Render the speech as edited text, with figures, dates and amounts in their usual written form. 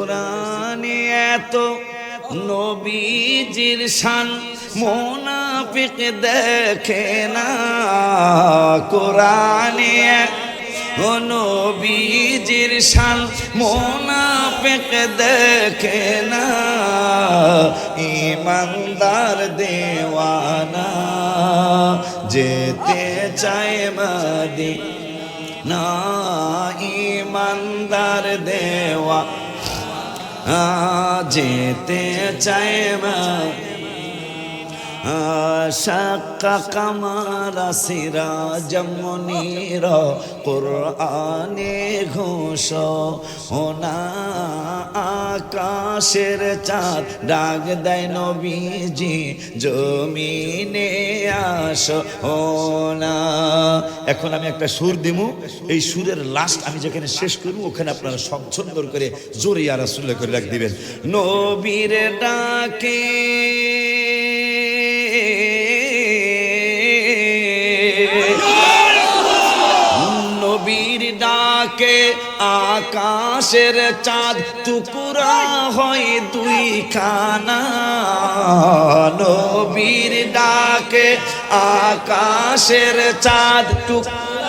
কোরআনে এত নবীজির শান মুনাফিক দেখে না। কোরআনে ও নবীজির শান মুনাফিক দেখে না। ঈমানদার দেওয়ানা যেতে চায় মদিনা। ঈমানদার দেওয়া যেতে চায় শাক্কা কামারা সিরাজাম মুনীরা কুরআনে ঘোষণা। আকাশের চাঁদ ডাক দেয় নবীজি জমিনে আসো না। এখন আমি একটা সুর দিমু, এই সুরের লাস্ট আমি যেখানে শেষ করব ওখানে আপনারা সব সুন্দর করে জোরে ইয়া রাসূলুল্লাহ করে রাখ দিবেন। নবীর ডাকে নবীর ডাকে আকাশের চাঁদ টুকরা হয় দুই খানা। নবীর ডাকে আকাশের চাঁদ টুকরা